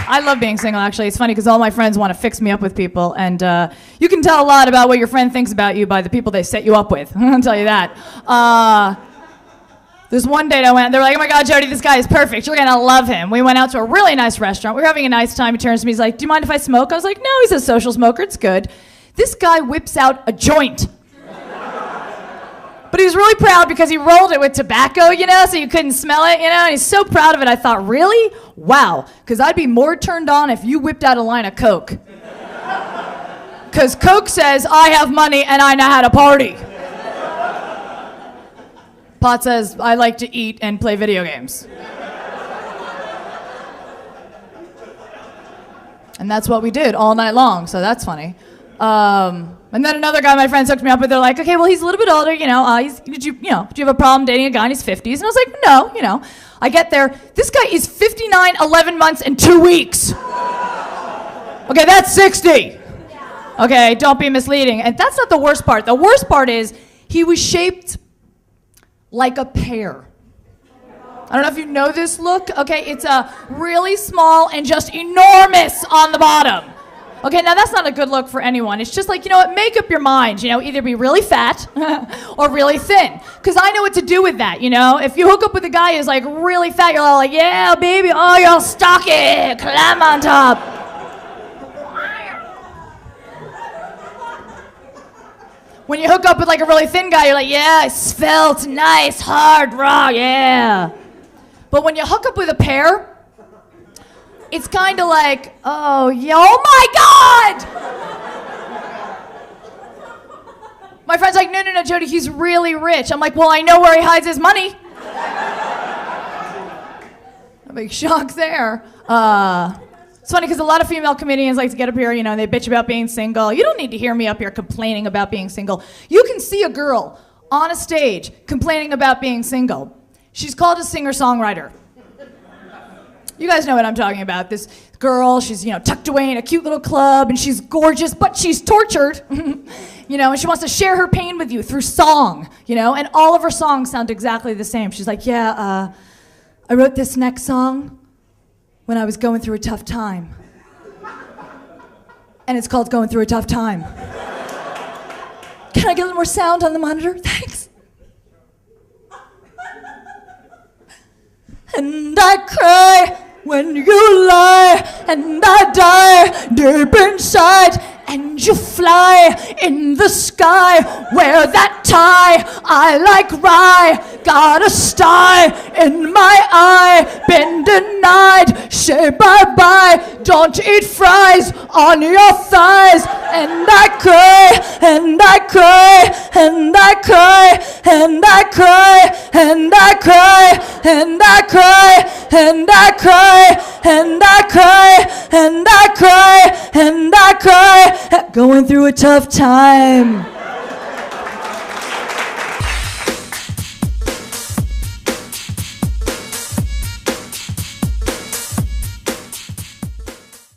I love being single, actually. It's funny because all my friends want to fix me up with people, and you can tell a lot about what your friend thinks about you by the people they set you up with. I'll tell you that. This one date I went, they were like, oh my God, Jodi, this guy is perfect. You're going to love him. We went out to a really nice restaurant. We were having a nice time. He turns to me, he's like, do you mind if I smoke? I was like, no, he's a social smoker. It's good. This guy whips out a joint. But he was really proud because he rolled it with tobacco, so you couldn't smell it, and he's so proud of it. I thought, really? Wow. Because I'd be more turned on if you whipped out a line of Coke. Because Coke says, I have money and I know how to party. Pot says, I like to eat and play video games. And that's what we did all night long, so that's funny. And then another guy my friends hooked me up with, they're like, okay, well, he's a little bit older, do you have a problem dating a guy in his 50s? And I was like, no, I get there, this guy is 59, 11 months, and 2 weeks. Okay, that's 60. Okay, don't be misleading. And that's not the worst part. The worst part is he was shaped like a pear. I don't know if you know this look. Okay, it's really small and just enormous on the bottom. Okay, now that's not a good look for anyone. It's just like, make up your mind. Either be really fat or really thin. Because I know what to do with that, If you hook up with a guy who's like really fat, you're all like, yeah, baby, oh, you're stocky, climb on top. When you hook up with like a really thin guy, you're like, yeah, svelte, nice, hard, raw, yeah. But when you hook up with a pear, it's kind of like, oh, yeah, oh my God! My friend's like, no, Jodi, he's really rich. I'm like, well, I know where he hides his money. A big shock there. It's funny because a lot of female comedians like to get up here, and they bitch about being single. You don't need to hear me up here complaining about being single. You can see a girl on a stage complaining about being single. She's called a singer-songwriter. You guys know what I'm talking about. This girl, she's, tucked away in a cute little club, and she's gorgeous, but she's tortured. And she wants to share her pain with you through song, and all of her songs sound exactly the same. She's like, yeah, I wrote this next song when I was going through a tough time. And it's called Going Through a Tough Time. Can I get a little more sound on the monitor? Thanks. And I cry when you lie, and I die deep inside, and you fly in the sky. Wear that tie, I like rye. Got a sty in my eye. Been denied, say bye-bye. Don't eat fries on your thighs. And I cry, and I cry, and I cry, and I cry, and I cry, and I cry, and I cry, and I cry, and I cry, and I cry, going through a tough time.